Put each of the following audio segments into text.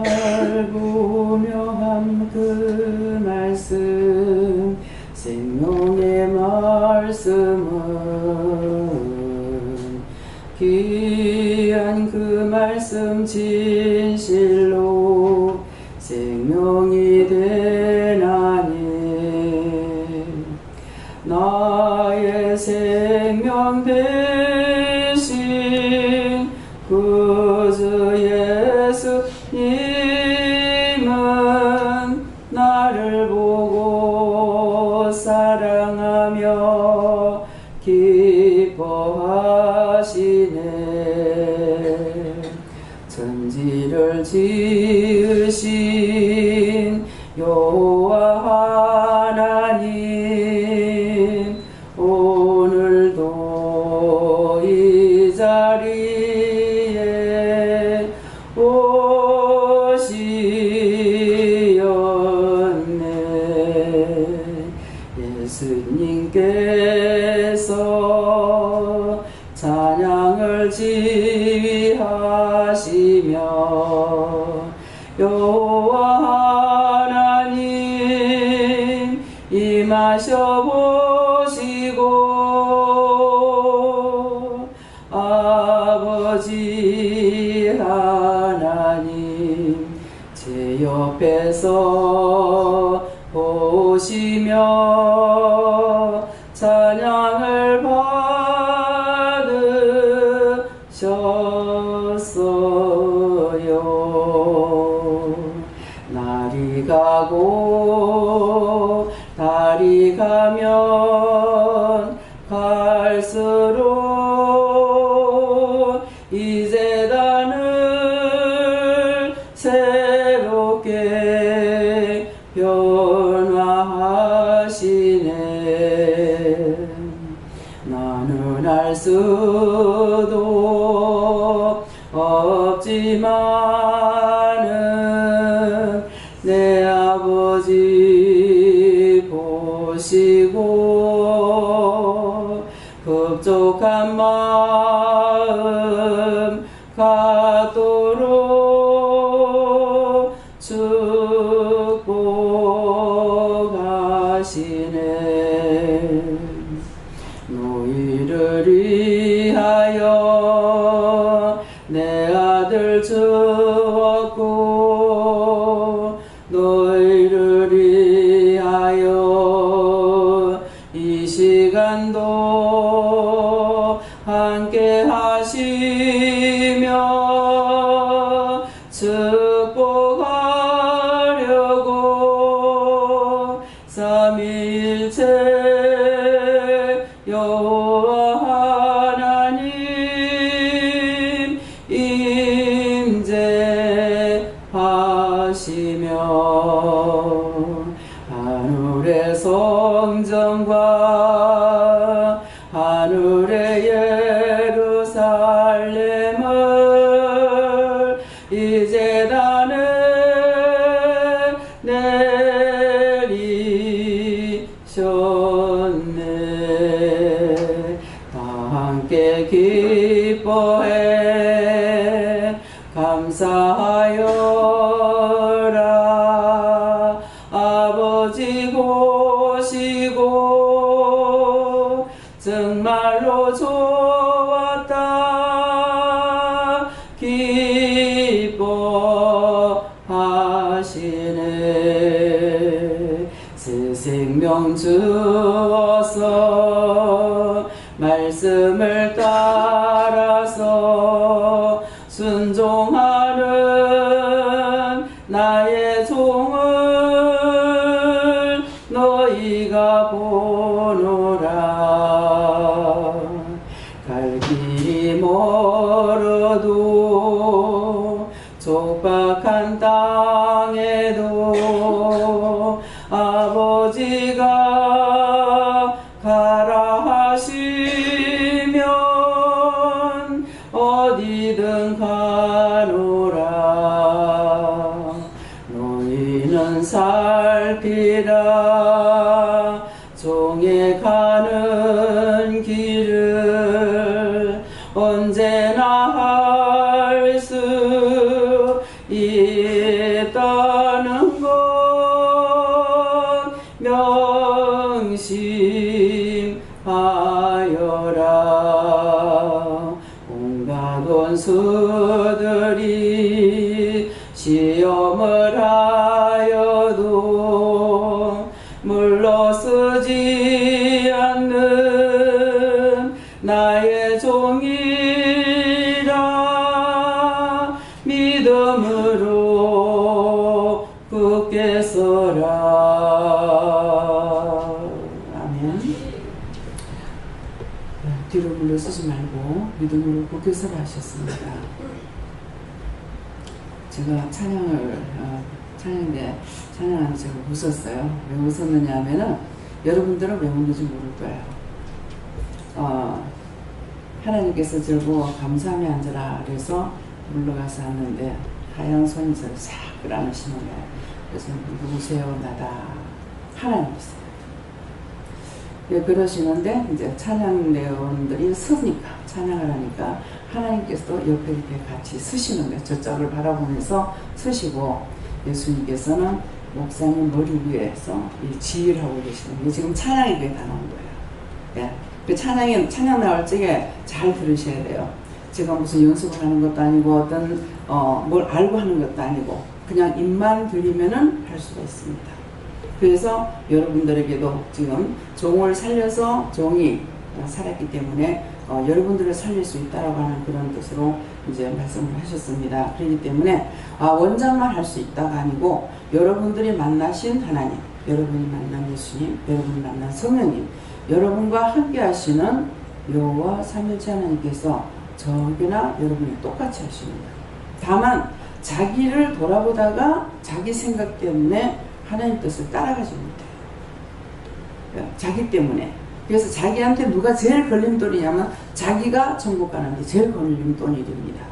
살구명한 그 말씀, 생명의 말씀은 귀한 그 말씀 진실로 생명이 되나니 나의 생명 되신 구주 예수님은 나를 보고 사랑하며 기뻐하시네. 천지를 지으신 여호와 하나님, 오늘도 이 자리에 오시었네. 예수님께서 찬양을 지휘하시며 여호와 하나님 임하셔 보시고 아버지 하나님 제 옆에서 보시며 찬양을 받으셨어요. 날이 가고 달이 가면 갈수록 이 재단을 새롭게 변화하시네. 나는 알 수도 없지만은 내 아버지 보시고 급족한 마음 갖도록 축복하시네. 너희를 위하여 내 아들 주었고 너희를 위하여 이 시간도 함께 하시며 축복하려고 삼위일체 여호와 하나님 임재하시며 하늘의 성전과 하늘의 예루살렘을 이 재단에 내리셨네. 다 함께 기뻐해 감사하여라. 아버지 보시고 정말로 좋았다 기뻐하시네. 새 생명 주어서 말씀을 따라서 순종하는 나의 종을 너희가 보노라. 갈 길이 멀어도 촉박한 땅에도 아버지가 가라 하시면 어디든 가노라. 너희는 살피라. 종의 가는 길을 언제나 할 수 있느니라. 조심하여라. 온갖 원수들이 시험을 하여도 물러서지 않는 나의 종이라. 믿음으로 굳게 서라. 아멘. 뒤로 물러서지 말고 믿음으로 굳게 서라 하셨습니다. 제가 찬양인데 찬양하면서 제가 웃었어요. 왜 웃었느냐 하면은 여러분들은 왜 웃는지 모를 거예요. 하나님께서 저보고 감사함에 앉아라 그래서 물러가서 왔는데 하얀 손이 저를 싹 끌어안으시는 거예요. 그래서 누구세요? 나다. 하나님께서. 예, 그러시는데 이제 찬양대원들이 서니까 찬양을 하니까 하나님께서도 옆에 이렇게 같이 서시는 거예요. 저쪽을 바라보면서 서시고 예수님께서는 목사님 머리 위에서 이 지휘를 하고 계시는 게 지금 찬양이 그게 다 나온 거예요. 예. 그 찬양 나올 적에 잘 들으셔야 돼요. 제가 무슨 연습을 하는 것도 아니고 어떤 뭘 알고 하는 것도 아니고 그냥 입만 들리면은 할 수가 있습니다. 그래서 여러분들에게도 지금 종을 살려서 종이 살았기 때문에 여러분들을 살릴 수 있다라고 하는 그런 뜻으로 이제 말씀을 하셨습니다. 그렇기 때문에 원장만 할 수 있다가 아니고 여러분들이 만나신 하나님, 여러분이 만난 예수님, 여러분이 만난 성령님, 여러분과 함께 하시는 여호와 삼일체 하나님께서 저기나 여러분이 똑같이 하십니다. 다만 자기를 돌아보다가 자기 생각 때문에 하나님 뜻을 따라가지 못해요. 자기 때문에. 그래서 자기한테 누가 제일 걸림돌이냐면 자기가 천국 가는데 제일 걸림돌이 됩니다.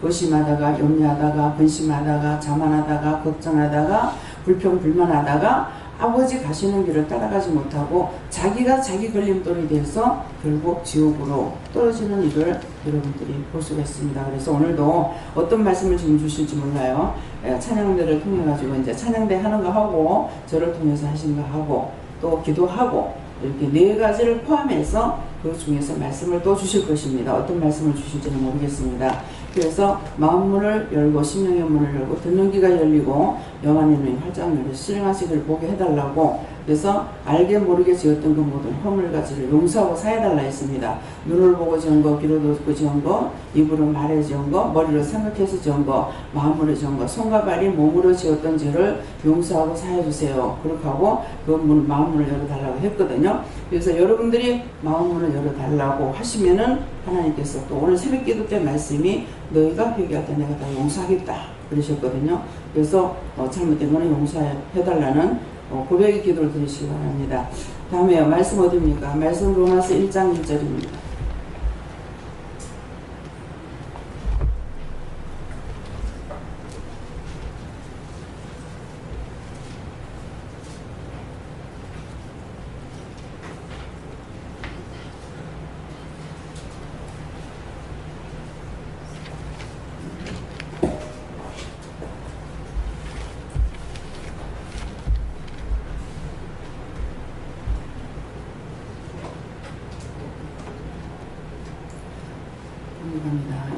의심하다가 염려하다가 근심하다가 자만하다가 걱정하다가 불평불만하다가 아버지 가시는 길을 따라가지 못하고 자기가 자기 걸림돌이 돼서 결국 지옥으로 떨어지는 일을 여러분들이 볼 수가 있습니다. 그래서 오늘도 어떤 말씀을 지금 주실지 몰라요. 찬양대를 통해 가지고 이제 찬양대 하는 거 하고 저를 통해서 하신 거 하고 또 기도하고 이렇게 네 가지를 포함해서 그 중에서 말씀을 또 주실 것입니다. 어떤 말씀을 주실지는 모르겠습니다. 그래서 마음문을 열고 심령의 문을 열고 듣는 귀가 열리고 영안의 눈이 활짝 열려 신령하시기를 보게 해달라고 그래서 알게 모르게 지었던 그 모든 허물가지를 용서하고 사해달라 했습니다. 눈을 보고 지은 거, 귀로 듣고 지은 거, 입으로 말해 지은 거, 머리로 생각해서 지은 거, 마음으로 지은 거, 손과 발이 몸으로 지었던 죄를 용서하고 사해주세요. 그렇게 하고 그 마음문을 열어달라고 했거든요. 그래서 여러분들이 마음문을 열어달라고 하시면은 하나님께서 또 오늘 새벽기도 때 말씀이 너희가 회개할 때 내가 다 용서하겠다 그러셨거든요. 그래서 잘못된 거는 용서해달라는 고백의 기도를 드리시기 바랍니다. 다음에 말씀 어디입니까? 말씀 로마서 1장 1절입니다.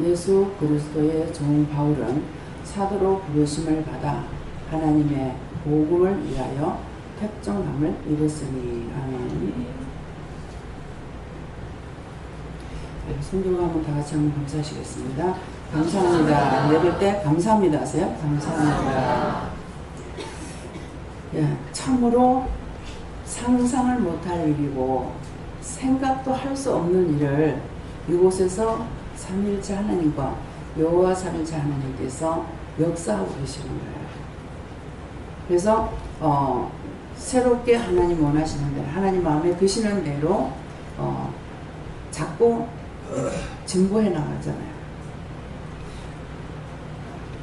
예수 그리스도의 종 바울은 사도로 부르심을 받아 하나님의 복음을 위하여 택정함을 입었으니. 아멘. 손 들고 한번 다 같이 한번 감사하시겠습니다. 감사합니다. 예배 때 감사합니다 하세요. 감사합니다. 참으로 상상을 못할 일이고 생각도 할 수 없는 일을 이곳에서 삼일체 하나님과 여호와 삼일체 하나님께서 역사하고 계시는 거예요. 그래서 새롭게 하나님 원하시는 대로 하나님 마음에 드시는 대로 자꾸 증거해 나가잖아요.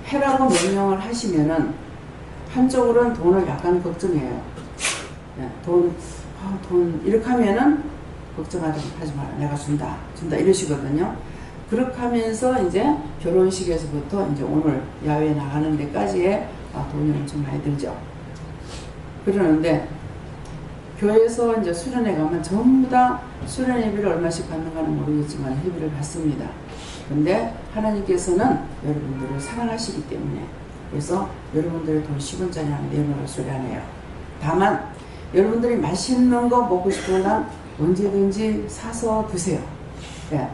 해라고 명령을 하시면은 한쪽으로는 돈을 약간 걱정해요. 돈 이렇게 하면은 걱정하지 마라. 내가 준다 이러시거든요. 그렇게 하면서 이제 결혼식에서부터 이제 오늘 야외에 나가는 데까지의 돈이 엄청 많이 들죠. 그러는데 교회에서 이제 수련회 가면 전부 다 수련 회비를 얼마씩 받는가는 모르겠지만 회비를 받습니다. 근데 하나님께서는 여러분들을 사랑하시기 때문에, 그래서 여러분들의 돈 10원짜리 한 내놓을 소리 안 해요. 다만 여러분들이 맛있는 거 먹고 싶으면 언제든지 사서 드세요. 네.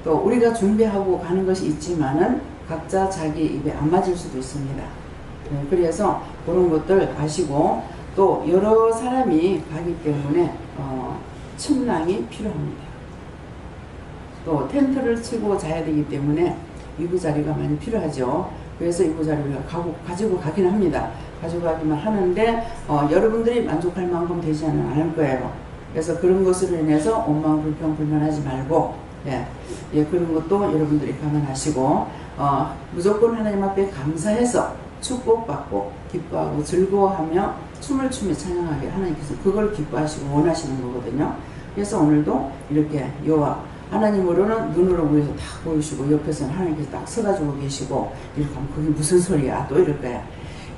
또 우리가 준비하고 가는 것이 있지만은 각자 자기 입에 안 맞을 수도 있습니다. 네. 그래서 그런 것들 아시고, 또 여러 사람이 가기 때문에 침낭이 필요합니다. 또 텐트를 치고 자야 되기 때문에 이부자리가 많이 필요하죠. 그래서 이부자리를 가지고 가긴 합니다. 가지고 가기만 하는데 여러분들이 만족할 만큼 되지는 않을 거예요. 그래서 그런 것으로 인해서 원망 불평 불만하지 말고, 그런 것도 여러분들이 감안하시고, 무조건 하나님 앞에 감사해서 축복받고 기뻐하고 즐거워하며 춤을 추며 찬양하게 하나님께서 그걸 기뻐하시고 원하시는 거거든요. 그래서 오늘도 이렇게 여호와 하나님으로는 눈으로 위에서 다 보이시고, 옆에서는 하나님께서 딱 서가지고 계시고, 이렇게 하면 그게 무슨 소리야 또 이럴 거야.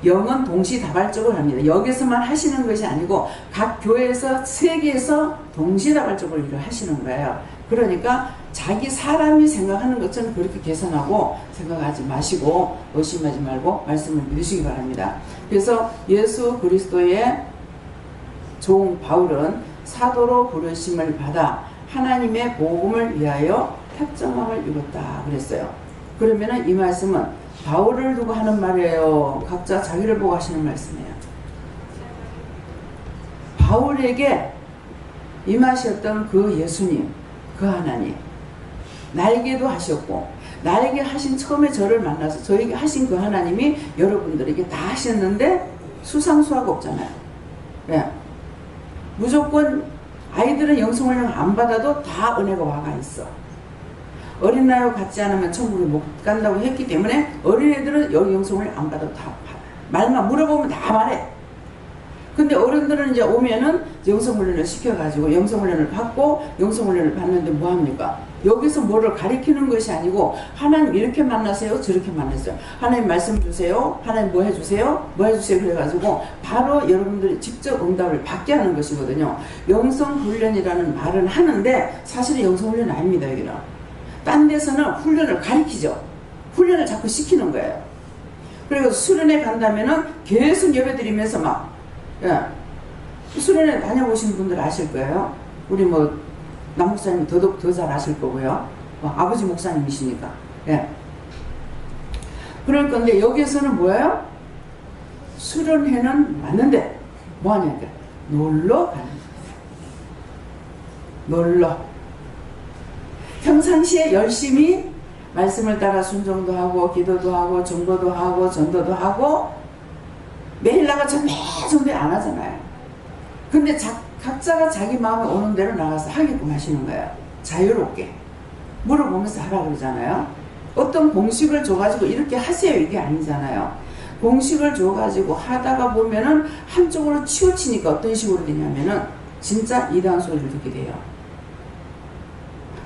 영은 동시다발적으로 합니다. 여기서만 하시는 것이 아니고 각 교회에서 세계에서 동시다발적으로 일을 하시는 거예요. 그러니까 자기 사람이 생각하는 것처럼 그렇게 계산하고 생각하지 마시고 의심하지 말고 말씀을 믿으시기 바랍니다. 그래서 예수 그리스도의 종 바울은 사도로 부르심을 받아 하나님의 복음을 위하여 택정함을 입었다 그랬어요. 그러면은 이 말씀은 바울을 두고 하는 말이에요? 각자 자기를 보고 하시는 말씀이에요? 바울에게 임하셨던 그 예수님, 그 하나님, 나에게도 하셨고, 나에게 하신 처음에 저를 만나서 저에게 하신 그 하나님이 여러분들에게 다 하셨는데 수상수화가 없잖아요. 네. 무조건 아이들은 영성훈련 안 받아도 다 은혜가 와가 있어. 어린아이와 같지 않으면 천국에 못 간다고 했기 때문에 어린애들은 여기 영성훈련 안 받아도 다 말만 물어보면 다 말해. 근데 어른들은 이제 오면은 영성훈련을 시켜가지고 영성훈련을 받고, 영성훈련을 받는데 뭐합니까? 여기서 뭐를 가리키는 것이 아니고 하나님 이렇게 만나세요, 저렇게 만나세요, 하나님 말씀 주세요, 하나님 뭐 해주세요, 뭐 해주세요, 그래가지고 바로 여러분들이 직접 응답을 받게 하는 것이거든요. 영성훈련이라는 말은 하는데 사실은 영성훈련 아닙니다. 여기는 딴 데서는 훈련을 가리키죠. 훈련을 자꾸 시키는 거예요. 그리고 수련회 간다면은 계속 예배드리면서 막, 수련회 다녀보신 분들 아실 거예요. 우리 뭐 남목사님 더더욱 더 잘 아실 거고요. 아버지 목사님이시니까. 그럴 건데 여기에서는 뭐예요? 수련회는 맞는데 뭐하냐니까 놀러 가는 거예요. 놀러. 평상시에 열심히 말씀을 따라 순종도 하고 기도도 하고 중보도 하고 전도도 하고 매일 나가 전배 안 하잖아요. 근데 각자가 자기 마음에 오는 대로 나가서 하게끔 하시는 거예요. 자유롭게 물어보면서 하라 그러잖아요. 어떤 공식을 줘가지고 이렇게 하세요 이게 아니잖아요. 공식을 줘가지고 하다가 보면은 한쪽으로 치우치니까 어떤 식으로 되냐면은 진짜 이단 소리를 듣게 돼요.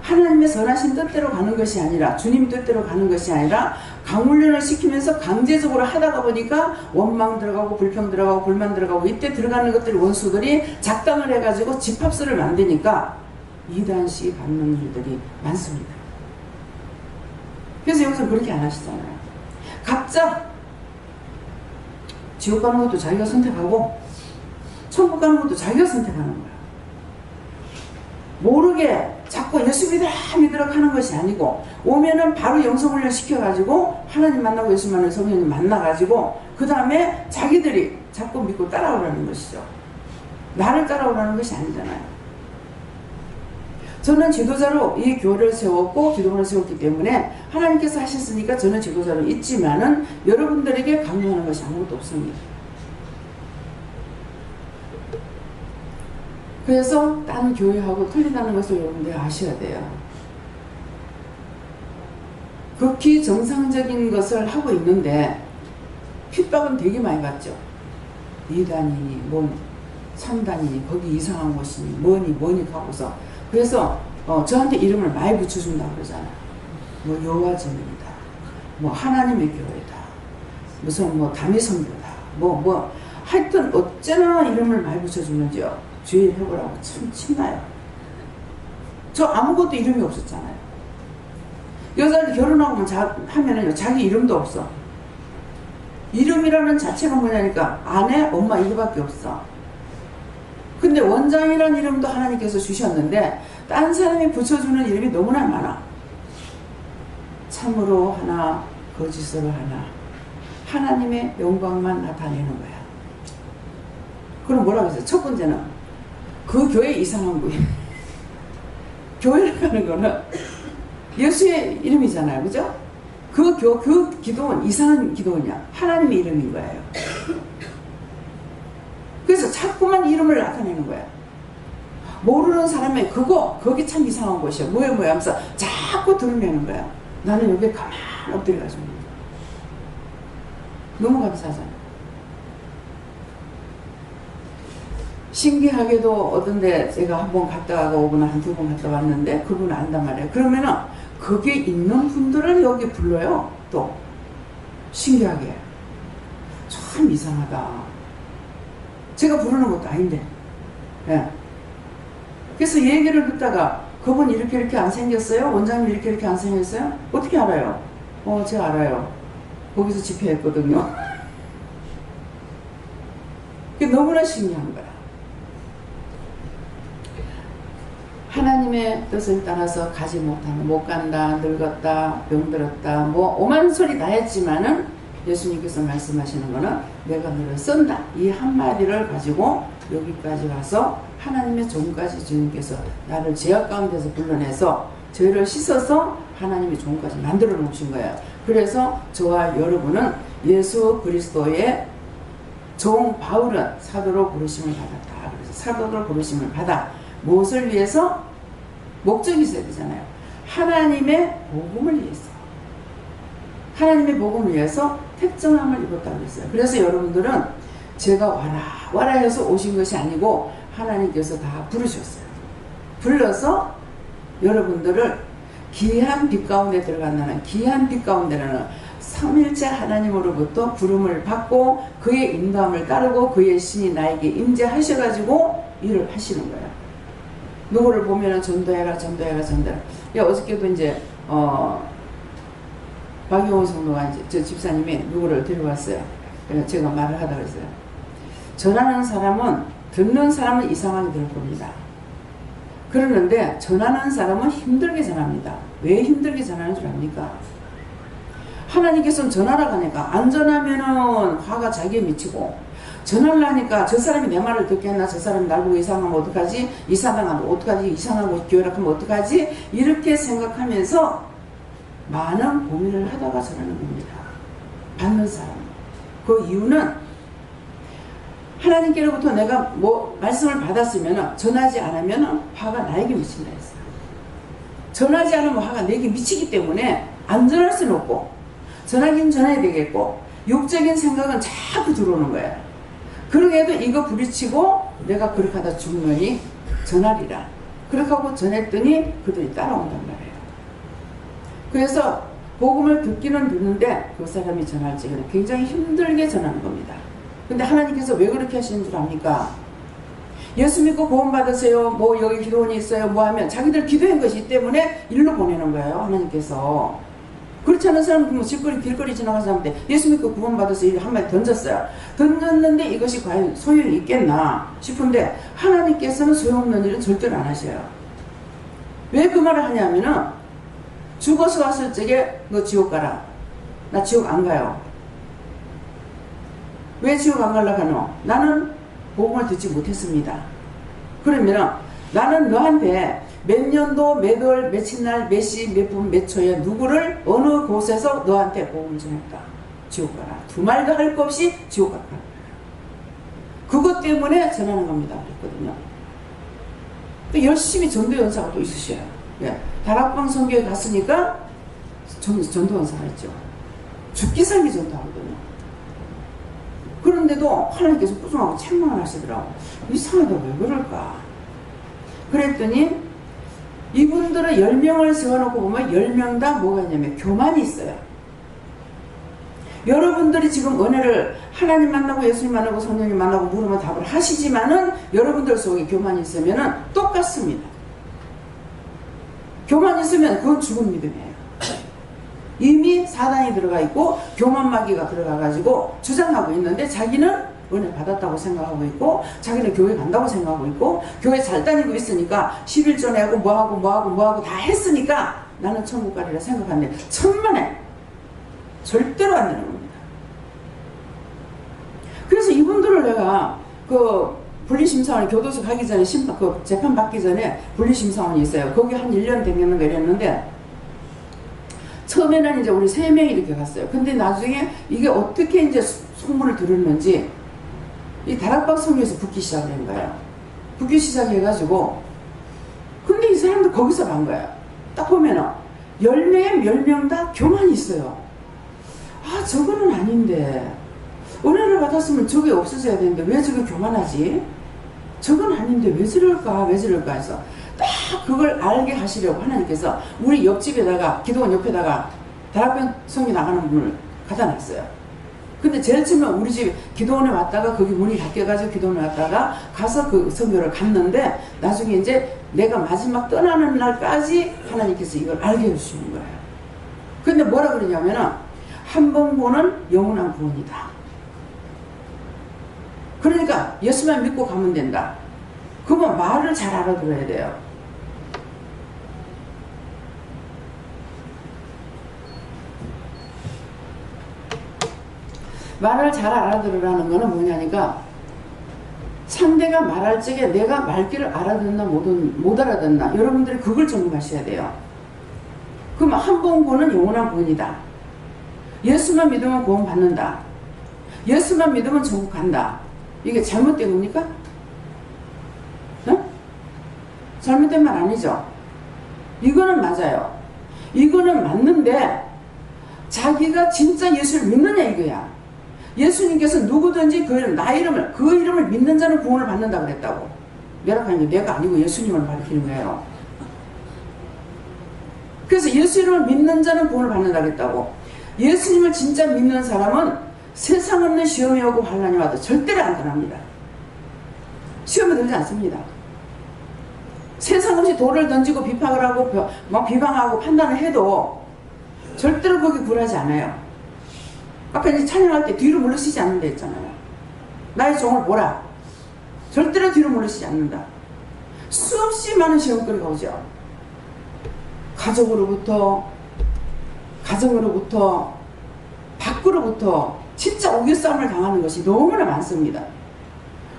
하나님의 선하신 뜻대로 가는 것이 아니라, 주님 뜻대로 가는 것이 아니라 강훈련을 시키면서 강제적으로 하다가 보니까 원망 들어가고 불평 들어가고 불만 들어가고, 이때 들어가는 것들이 원수들이 작당을 해가지고 집합수를 만드니까 이단시 받는 일들이 많습니다. 그래서 여기서 그렇게 안 하시잖아요. 각자 지옥 가는 것도 자기가 선택하고 천국 가는 것도 자기가 선택하는 거야. 모르게 자꾸 예수 믿으라 하는 것이 아니고, 오면은 바로 영성훈련 시켜가지고 하나님 만나고 예수 만나고 성령님 만나가지고 그 다음에 자기들이 자꾸 믿고 따라오라는 것이죠. 나를 따라오라는 것이 아니잖아요. 저는 지도자로 이 교회를 세웠고 기도원을 세웠기 때문에 하나님께서 하셨으니까 저는 지도자로 있지만은 여러분들에게 강요하는 것이 아무것도 없습니다. 그래서 딴 교회하고 틀리다는 것을 여러분들이 아셔야 돼요. 극히 정상적인 것을 하고 있는데 핍박은 되게 많이 받죠. 2단이니 뭐 3단이니 거기 이상한 곳이니 뭐니 하고서, 그래서 저한테 이름을 많이 붙여준다 그러잖아요. 뭐 여호와전입니다, 뭐 하나님의 교회다, 무슨 뭐 다미선교다, 뭐 하여튼 어쩌나 이름을 많이 붙여주는지요. 주일 해보라고 참 신나요. 저 아무것도 이름이 없었잖아요. 여자들 결혼하고 하면은요, 자기 이름도 없어. 이름이라는 자체가 뭐냐니까 아내, 엄마 이거밖에 없어. 근데 원장이라는 이름도 하나님께서 주셨는데 딴 사람이 붙여주는 이름이 너무나 많아. 참으로 하나, 거짓으로 하나. 하나님의 영광만 나타내는 거야. 그럼 뭐라고 했어요? 첫 번째는 그 교회 이상한 거예요. 교회를 가는 거는 예수의 이름이잖아요. 그죠? 그 기도는 이상한 기도냐? 하나님의 이름인 거예요. 그래서 자꾸만 이름을 나타내는 거야. 모르는 사람이 거기 참 이상한 곳이야. 뭐야 하면서 자꾸 들으려는 거야. 나는 여기에 가만히 엎드려가지고. 너무 감사하잖아. 신기하게도 어떤데 제가 한 번 갔다 오거나 한두 번 갔다 왔는데 그분은 안단 말이에요. 그러면은 거기에 있는 분들을 여기 불러요. 또 신기하게. 참 이상하다. 제가 부르는 것도 아닌데. 예. 그래서 얘기를 듣다가 그분 이렇게 안 생겼어요? 원장님 이렇게 안 생겼어요? 어떻게 알아요? 제가 알아요. 거기서 집회했거든요. 그게 너무나 신기한 거야. 하나님의 뜻을 따라서 가지 못하면 못 간다, 늙었다, 병들었다, 뭐 오만 소리 다 했지만은 예수님께서 말씀하시는 거는 내가 너를 쓴다. 이 한마디를 가지고 여기까지 와서 하나님의 종까지 주님께서 나를 죄악 가운데서 불러내서 죄를 씻어서 하나님의 종까지 만들어 놓으신 거예요. 그래서 저와 여러분은 예수 그리스도의 종 바울은 사도로 부르심을 받았다. 그래서 사도로 부르심을 받아 무엇을 위해서? 목적이 있어야 되잖아요. 하나님의 복음을 위해서. 하나님의 복음을 위해서 택정함을 입었다고 했어요. 그래서 여러분들은 제가 와라 해서 오신 것이 아니고 하나님께서 다 부르셨어요. 불러서 여러분들을 귀한 빛 가운데 들어간다는, 귀한 빛 가운데는 삼일째 하나님으로부터 부름을 받고 그의 인도함을 따르고 그의 신이 나에게 임재하셔가지고 일을 하시는 거예요. 누구를 보면은 전도해라. 야, 어저께도 이제 박용호 성도가 이제 저 집사님이 누구를 데려왔어요. 그래서 제가 말을 하다 그랬어요. 전하는 사람은 듣는 사람은 이상하게 들을 겁니다. 그러는데 전하는 사람은 힘들게 전합니다. 왜 힘들게 전하는 줄 압니까? 하나님께서는 전하라고 하니까 안 전하면은 화가 자기에 미치고, 전하려니까 저 사람이 내 말을 듣겠나, 저 사람이 날 보고 이상하면 어떡하지, 이상하면 어떡하지, 이상하고 교회락하면 어떡하지, 이렇게 생각하면서 많은 고민을 하다가 전하는 겁니다. 받는 사람. 그 이유는 하나님께로부터 내가 뭐 말씀을 받았으면 전하지 않으면 화가 나에게 미친다 했어요. 전하지 않으면 화가 내게 미치기 때문에 안 전할 수는 없고, 전하긴 전해야 되겠고, 육적인 생각은 자꾸 들어오는 거예요. 그러게도 이거 부딪히고 내가 그렇게 하다 죽으니 전하리라. 그렇게 하고 전했더니 그들이 따라온단 말이에요. 그래서 복음을 듣기는 듣는데 그 사람이 전할 적에는 굉장히 힘들게 전하는 겁니다. 근데 하나님께서 왜 그렇게 하시는 줄 압니까? 예수 믿고 구원 받으세요. 뭐 여기 기도원이 있어요. 뭐 하면 자기들 기도한 것이기 때문에 일로 보내는 거예요. 하나님께서. 그렇지 않은 사람은 뭐 길거리 지나가는 사람한테 예수 믿고 구원 받으세요. 한마디 던졌어요. 던졌는데 이것이 과연 소용이 있겠나 싶은데 하나님께서는 소용없는 일은 절대로 안 하셔요. 왜 그 말을 하냐면은 죽어서 왔을 적에 너 지옥 가라. 나 지옥 안 가요. 왜 지옥 안 가려고 하노? 나는 복음을 듣지 못했습니다. 그러면 나는 너한테 몇 년도, 몇 월, 며칠 날, 몇 시, 몇 분, 몇 초에 누구를 어느 곳에서 너한테 복음을 전했다. 지옥 가라. 두 말도 할 것 없이 지옥 가라. 그것 때문에 전하는 겁니다. 그랬거든요. 또 열심히 전도 연사가 또 있으셔요. 예. 다락방 선교에 갔으니까 전도 연사가 있죠. 죽기 살기 전도하거든요. 그런데도 하나님께서 꾸준하고 책망을 하시더라고. 이상하다, 왜 그럴까? 그랬더니 이분들은 10명을 세워놓고 보면 10명 다 뭐가 있냐면 교만이 있어요. 여러분들이 지금 은혜를 하나님 만나고 예수님 만나고 성령님 만나고 물으면 답을 하시지만은 여러분들 속에 교만이 있으면은 똑같습니다. 교만이 있으면 그건 죽은 믿음이에요. 이미 사단이 들어가 있고 교만마귀가 들어가 가지고 주장하고 있는데 자기는 은혜 받았다고 생각하고 있고 자기는 교회 간다고 생각하고 있고 교회 잘 다니고 있으니까 11조 내고 뭐하고 다 했으니까 나는 천국 가리라 생각하는데 천만에 절대로 안 되는 겁니다. 그래서 이분들을 내가 그 분리심사원 교도소 가기 전에 재판 받기 전에 분리심사원이 있어요. 거기 한 1년 되겠는가 이랬는데 처음에는 이제 우리 3명이 이렇게 갔어요. 근데 나중에 이게 어떻게 이제 소문을 들었는지 이 다락방 성교에서 붙기 시작한 거예요. 붙기 시작해가지고 근데 이 사람도 거기서 간 거예요. 딱 보면은 10명에 10명 다 교만이 있어요. 아 저거는 아닌데 은혜를 받았으면 저게 없어져야 되는데 왜 저게 교만하지? 저건 아닌데 왜 저럴까 해서 딱 그걸 알게 하시려고 하나님께서 우리 옆집에다가 기도원 옆에다가 다락방 성교 나가는 분을 갖다 놨어요. 근데 제일 처음에 우리 집 기도원에 왔다가 거기 문이 닫혀가지고 기도원에 왔다가 가서 그 성교를 갔는데 나중에 이제 내가 마지막 떠나는 날까지 하나님께서 이걸 알게 해주시는 거예요. 근데 뭐라 그러냐면은 한 번 보는 영원한 구원이다. 그러니까 예수만 믿고 가면 된다. 그러면 말을 잘 알아들어야 돼요. 말을 잘 알아들으라는 거는 뭐냐니까 상대가 말할 적에 내가 말귀를 알아듣나 못 알아듣나 여러분들이 그걸 점검하셔야 돼요. 그럼 한 번 구원은 영원한 구원이다. 예수만 믿으면 구원 받는다. 예수만 믿으면 천국 간다. 이게 잘못된 겁니까? 네? 잘못된 말 아니죠? 이거는 맞아요. 이거는 맞는데 자기가 진짜 예수를 믿느냐 이거야. 예수님께서 누구든지 그 이름을 믿는 자는 구원을 받는다 그랬다고. 내락하는 게 내가 아니고 예수님을 가리키는 거예요. 그래서 예수 이름을 믿는 자는 구원을 받는다 그랬다고. 예수님을 진짜 믿는 사람은 세상 없는 시험이 오고 환난이 와도 절대로 안 떠납니다. 시험에 들지 않습니다. 세상 없이 돌을 던지고 비판을 하고 막 비방하고 판단을 해도 절대로 거기 굴하지 않아요. 아까 이제 찬양할 때 뒤로 물러서지 않는다 했잖아요. 나의 종을 보라. 절대로 뒤로 물러서지 않는다. 수없이 많은 시험거리가 오죠. 가족으로부터 가정으로부터 밖으로부터 진짜 우겨싸움을 당하는 것이 너무나 많습니다.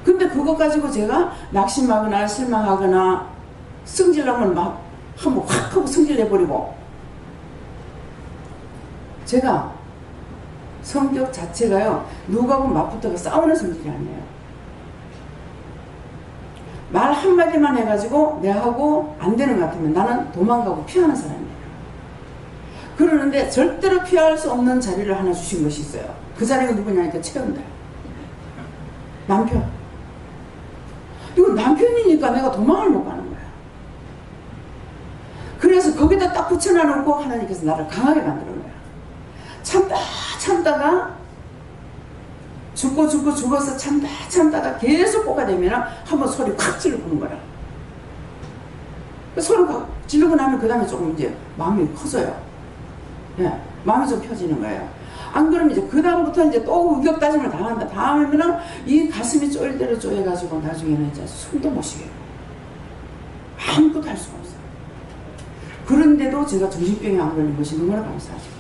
근데 그것 가지고 제가 낙심하거나 실망하거나 승질나면 막 한번 확 하고 승질내버리고 제가 성격 자체가요 누구하고 맞붙어가 싸우는 성질이 아니에요. 말 한마디만 해가지고 내하고 안 되는 것 같으면 나는 도망가고 피하는 사람이에요. 그러는데 절대로 피할 수 없는 자리를 하나 주신 것이 있어요. 그 자리가 누구냐니까 채운다. 남편. 이거 남편이니까 내가 도망을 못 가는 거야. 그래서 거기다 딱 붙여놔놓고 하나님께서 나를 강하게 만드는 거야. 참다가 죽어서 참다가 계속 뽀가 되면 한번 소리 콱 질러보는 거야. 소리 콱 질르고 나면 그 다음에 조금 이제 마음이 커져요. 예, 마음이 좀 펴지는 거예요. 안 그러면 이제 그 다음부터 이제 또 의격다짐을 당한다. 다음에는 이 가슴이 쪼일 대로 쪼여가지고 나중에는 이제 숨도 못 쉬게 아무것도 할 수가 없어요. 그런데도 제가 정신병에 안 걸린 것이 너무나 감사하죠.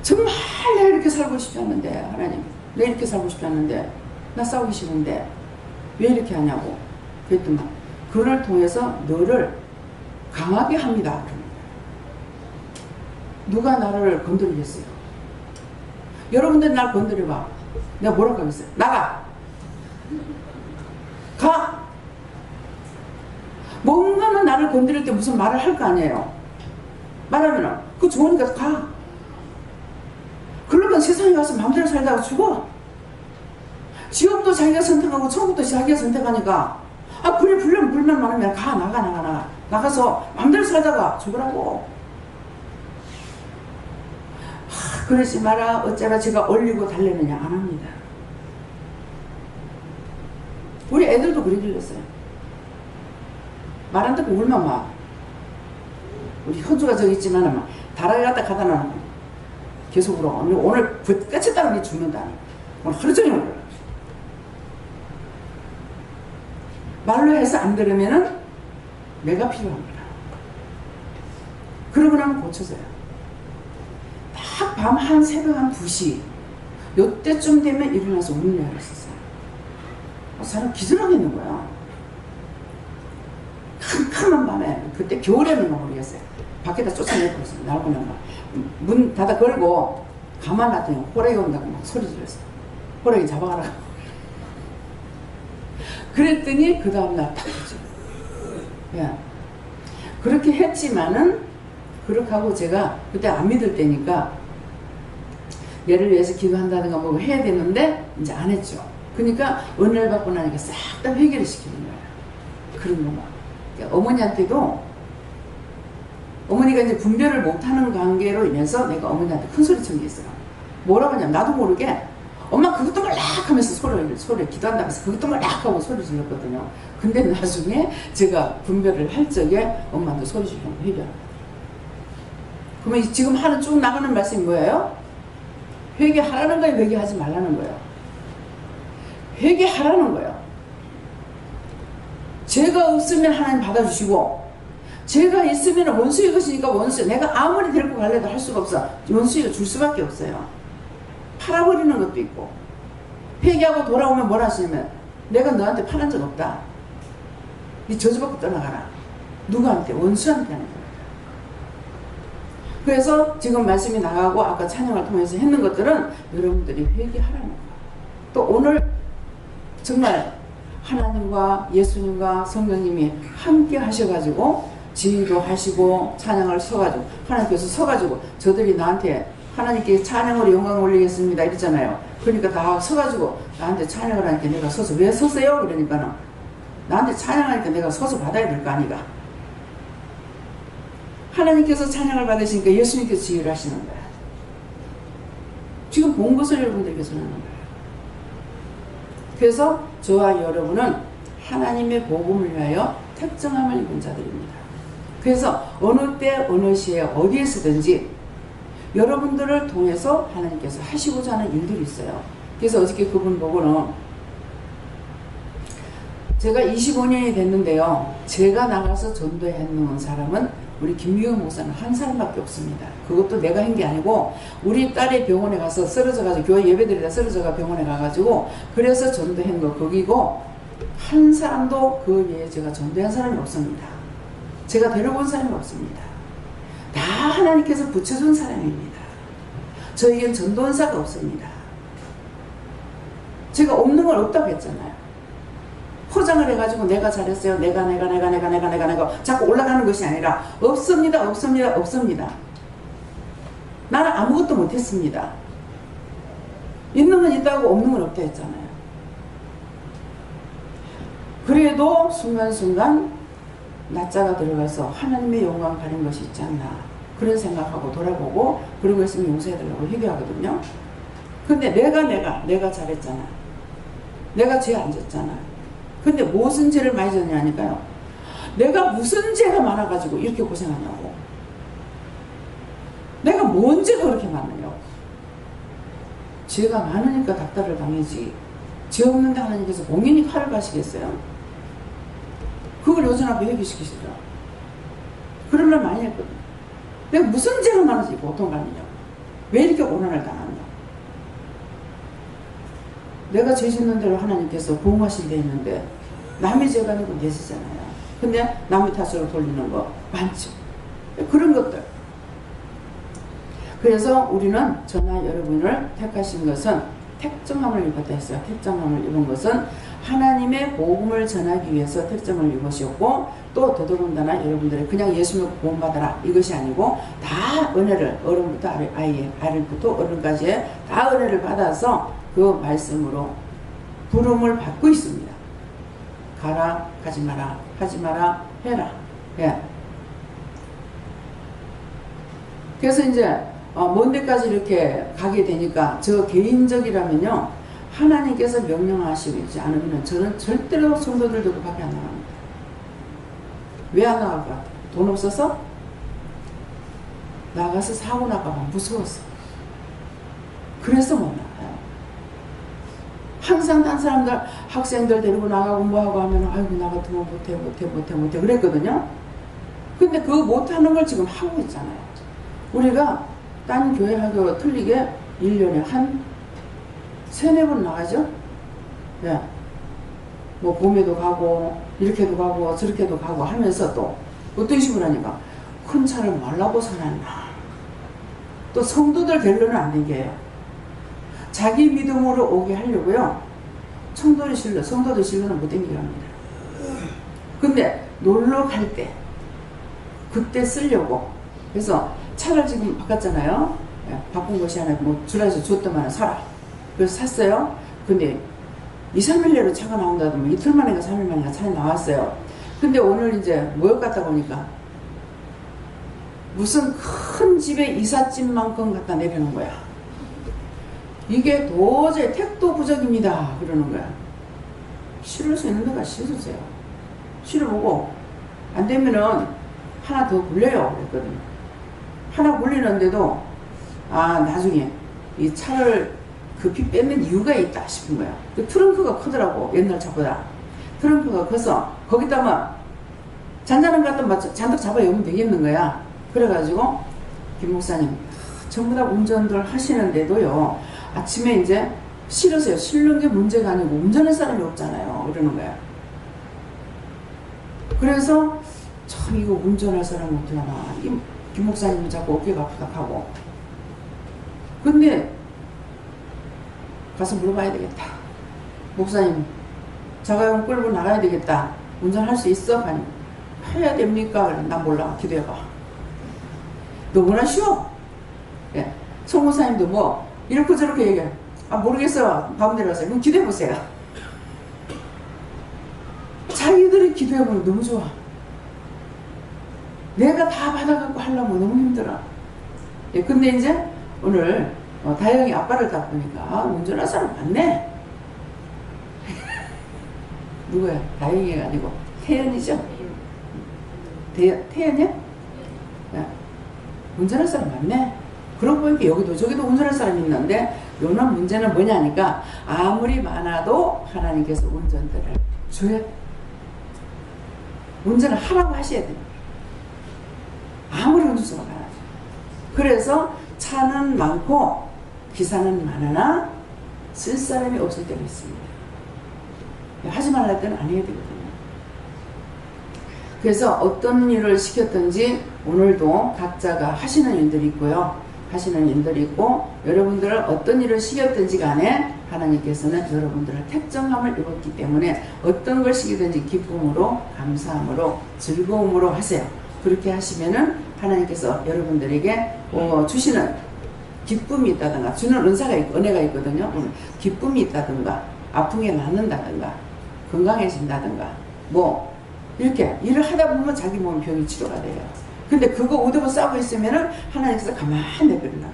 정말 내가 이렇게 살고 싶지 않는데 하나님 내 이렇게 살고 싶지 않는데 나 싸우기 싫은데 왜 이렇게 하냐고 그랬더만 그를 통해서 너를 강하게 합니다. 누가 나를 건드리겠어요? 여러분들 날 건드려봐. 내가 뭐라고 하겠어요? 나가! 가! 뭔가는 나를 건드릴 때 무슨 말을 할 거 아니에요. 말하면은 그거 좋으니까 가. 그러면 세상에 가서 마음대로 살다가 죽어. 지옥도 자기가 선택하고 천국도 자기가 선택하니까 아 그래 불만 많으면 가. 나가서 마음대로 살다가 죽으라고. 그러지 마라 어쩌라 제가 올리고 달래느냐 안 합니다. 우리 애들도 그러길랬어요. 말 안 듣고 울면 막 우리 현주가 저기 있지만은 막 다락에 갖다 가다 놔 계속 울어. 오늘 끝이다가 니 죽는다. 오늘 하루 종일 울어. 말로 해서 안 들으면은 내가 필요합니다. 그러고 나면 고쳐져요. 딱 밤 한 새벽 한 2시 요때쯤 되면 일어나서 우는 애가 있었어요. 사람 기절하겠는 거야. 캄캄한 밤에 그때 겨울에는 모르겠어요. 밖에다 쫓아내고 있어요. 나오고 나면 문 닫아 걸고 가만 놨더니 호랑이 온다고 막 소리 질렀어요. 호랑이 잡아가라. 그랬더니 그 다음날 딱 했죠. 예. 그렇게 했지만은 그렇게 하고 제가 그때 안 믿을 때니까 얘를 위해서 기도한다든가 뭐 해야 되는데 이제 안 했죠. 그러니까 은혜를 받고 나니까 싹 다 회개를 시키는 거예요. 그런 거 막. 어머니한테도 어머니가 이제 분별을 못하는 관계로 인해서 내가 어머니한테 큰 소리 친 게 있어요. 뭐라고 하냐면 나도 모르게 엄마 그것도 말락 하면서 소리 기도한다면서 그것도 말락 하고 소리 질렀거든요. 근데 나중에 제가 분별을 할 적에 엄마한테 소리 지르면 회개하는 거예요. 그러면 지금 하는 쭉 나가는 말씀이 뭐예요? 회개하라는 거예요? 회개하지 말라는 거예요? 회개하라는 거예요. 죄가 없으면 하나님 받아주시고 죄가 있으면 원수의 것이니까 원수 내가 아무리 데리고 갈래도 할 수가 없어. 원수가 줄 수밖에 없어요. 팔아버리는 것도 있고 회개하고 돌아오면 뭐라 하시냐면 내가 너한테 팔은 적 없다. 네 저주받고 떠나가라. 누구한테? 원수한테 하는 거예요. 그래서 지금 말씀이 나가고 아까 찬양을 통해서 했는 것들은 여러분들이 회개하라는 거예요. 또 오늘 정말 하나님과 예수님과 성령님이 함께 하셔가지고 지휘도 하시고 찬양을 서가지고 하나님께서 서가지고 저들이 나한테 하나님께 찬양으로 영광을 올리겠습니다 이랬잖아요. 그러니까 다 서가지고 나한테 찬양을 하니까 내가 서서 왜 서세요? 그러니까는 나한테 찬양하니까 내가 서서 받아야 될 거 아니가. 하나님께서 찬양을 받으시니까 예수님께서 지휘를 하시는 거야. 지금 본 것을 여러분들에게 전하는 거예요. 그래서 저와 여러분은 하나님의 복음을 위하여 택정함을 입은 자들입니다. 그래서 어느 때 어느 시에 어디에서든지 여러분들을 통해서 하나님께서 하시고자 하는 일들이 있어요. 그래서 어저께 그분 보고는 제가 25년이 됐는데요. 제가 나가서 전도해 놓은 사람은 우리 김미경 목사는 한 사람밖에 없습니다. 그것도 내가 한 게 아니고 우리 딸이 병원에 가서 쓰러져가지고 교회 예배드리다 쓰러져가 병원에 가가지고 그래서 전도한 거 거기고 한 사람도 그 외에 제가 전도한 사람이 없습니다. 제가 데려온 사람이 없습니다. 다 하나님께서 붙여준 사람입니다. 저에겐 전도원사가 없습니다. 제가 없는 걸 없다고 했잖아요. 포장을 해가지고 내가 잘했어요. 내가 자꾸 올라가는 것이 아니라 없습니다. 나는 아무것도 못했습니다. 있는 건 있다고 없는 건 없다 했잖아요. 그래도 순간순간 낮자가 들어가서 하나님의 영광 가는 것이 있지 않나 그런 생각하고 돌아보고 그런 거 있으면 용서해달라고 회개하거든요. 근데 내가 잘했잖아. 내가 죄 안 졌잖아. 근데 무슨 죄를 많이 졌냐니까요. 내가 무슨 죄가 많아가지고 이렇게 고생하냐고. 내가 뭔 죄가 그렇게 많느냐고. 죄가 많으니까 닥달을 당하지. 죄 없는데 하나님께서 공연히 칼을 가시겠어요? 그걸 여전 앞에 회개시키시더라. 그런 말 많이 했거든. 내가 무슨 죄가 많아서 고통받느냐고. 왜 이렇게 고난을 당하느냐고. 내가 죄 짓는 대로 하나님께서 보응하신 데 있는데 남의 죄가 아니고 내 죄잖아요. 근데 남의 탓으로 돌리는 거 많죠. 그런 것들. 그래서 우리는 저나 여러분을 택하신 것은 택정함을 입었다 했어요. 택정함을 입은 것은 하나님의 복음을 전하기 위해서 택정을 입으셨고 또 더더군다나 여러분들의 그냥 예수 믿고 구원받아라 이것이 아니고 다 은혜를 어른부터 아이부터 어른까지 다 은혜를 받아서 그 말씀으로 부름을 받고 있습니다. 가라, 가지 마라, 하지 마라, 해라. 예. 그래서 이제 먼 데까지 이렇게 가게 되니까 저 개인적이라면요 하나님께서 명령하시지 않으면 저는 절대로 성도들 두고 밖에 안 나갑니다. 왜 안 나갈 것 같아요? 돈 없어서? 나가서 사고 나가면 무서웠어. 그래서 못 나가요. 항상 딴 사람들 학생들 데리고 나가고 뭐하고 하면 아이고 나 같으면 못해 그랬거든요. 근데 그거 못하는 걸 지금 하고 있잖아요. 우리가 딴 교회하고 틀리게 1년에 한 3-4번 나가죠. 예. 뭐 봄에도 가고 이렇게도 가고 저렇게도 가고 하면서 또 어떤 식으로 하니까 큰 차를 말라고 사놨나. 또 성도들 결론은 안 되게요. 자기 믿음으로 오게 하려고요. 성도들 실로는 못 댕기게 합니다. 근데 놀러 갈 때 그때 쓰려고 그래서 차를 지금 바꿨잖아요. 바꾼 것이 아니라 뭐 줄여서 줬더만 사라. 그래서 샀어요. 근데 2-3일 내로 차가 나온다더니 이틀 만인가 3일 만인가 차에 나왔어요. 근데 오늘 이제 모욕 갔다 보니까 무슨 큰 집에 이삿짐만큼 갖다 내려놓은 거야. 이게 도저히 택도 부족입니다. 그러는 거야. 실을 수 있는 데가 실으세요. 실어보고 안 되면은 하나 더 굴려요. 그랬거든요. 하나 굴리는데도 나중에 이 차를 급히 뺏는 이유가 있다 싶은 거야. 그 트렁크가 크더라고. 옛날 차보다. 트렁크가 커서 거기다가 잔잔한 거 갖다 잔뜩 잡아 여면 되겠는 거야. 그래가지고 김 목사님 전부 다 운전들 하시는데도요. 아침에 이제 실으세요. 실는 게 문제가 아니고 운전할 사람이 없잖아요. 그러는 거야. 그래서 참 이거 운전할 사람이 어떻게 하나. 김 목사님은 자꾸 어깨가 아프다 하고. 근데 가서 물어봐야 되겠다. 목사님 자가용 끌고 나가야 되겠다. 운전할 수 있어? 아니 해야 됩니까? 난 몰라. 기도해봐. 너무나 쉬워. 예. 송목사님도 뭐 이렇게 저렇게 얘기해. 모르겠어. 마음대로 하세요. 그럼 기도해보세요. 자기들이 기도해보면 너무 좋아. 내가 다 받아갖고 하려면 너무 힘들어. 예. 근데 이제 오늘 다영이 아빠를 딱 보니까 운전할 사람 많네. 누구야? 다영이가 아니고 태연이죠? 태연이야? 네. 운전할 사람 많네. 그러고 보니까 여기도 저기도 운전할 사람이 있는데 요는 문제는 뭐냐니까 아무리 많아도 하나님께서 운전들을 줘야 돼. 운전을 하라고 하셔야 돼요. 아무리 운전수가 많아도. 그래서 차는 많고 기사는 많으나 쓸 사람이 없을 때가 있습니다. 하지 말라 때는 안 해야 되거든요. 그래서 어떤 일을 시켰든지 오늘도 각자가 하시는 일들이 있고요. 하시는 일들이 있고 여러분들은 어떤 일을 시켰든지 간에 하나님께서는 여러분들을 택정함을 입었기 때문에 어떤 걸 시키든지 기쁨으로 감사함으로 즐거움으로 하세요. 그렇게 하시면은 하나님께서 여러분들에게 주시는 기쁨이 있다든가 주는 은사가 있고 은혜가 있거든요. 기쁨이 있다든가 아픔이 낫는다든가 건강해진다든가 뭐 이렇게 일을 하다 보면 자기 몸 병이 치료가 돼요. 근데 그거 의도고 싸우고 있으면은 하나님께서 가만히 내버려놔.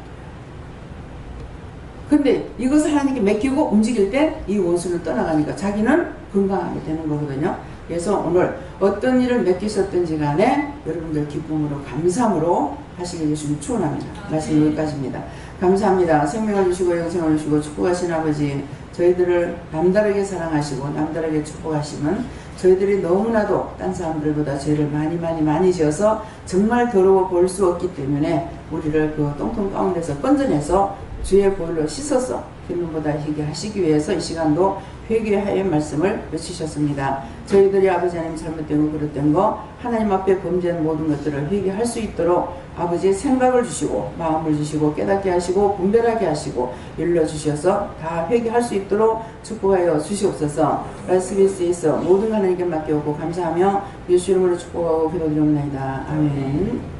근데 이것을 하나님께 맡기고 움직일 때 이 원수는 떠나가니까 자기는 건강하게 되는 거거든요. 그래서 오늘 어떤 일을 맡기셨든지 간에 여러분들 기쁨으로 감사함으로 하시길 예수님 축원합니다. 말씀 여기까지입니다. 감사합니다. 생명을 주시고 영생을 주시고 축복하신 아버지, 저희들을 남다르게 사랑하시고 남다르게 축복하시면 저희들이 너무나도 딴 사람들보다 죄를 많이 지어서 정말 더러워 볼 수 없기 때문에 우리를 그 똥통 가운데서 건져내서 주의 보혈로 씻어서 기름보다 희게 하시기 위해서 이 시간도 회개하여 말씀을 외치셨습니다. 저희들이 아버지 하나님 잘못된 거 그릇된 거 하나님 앞에 범죄한 모든 것들을 회개할 수 있도록 아버지의 생각을 주시고 마음을 주시고 깨닫게 하시고 분별하게 하시고 일러주셔서 다 회개할 수 있도록 축복하여 주시옵소서. 라스베이스에서 모든 하나님께 맡겨오고 감사하며 예수 이름으로 축복하고 기도드립니다. 아멘.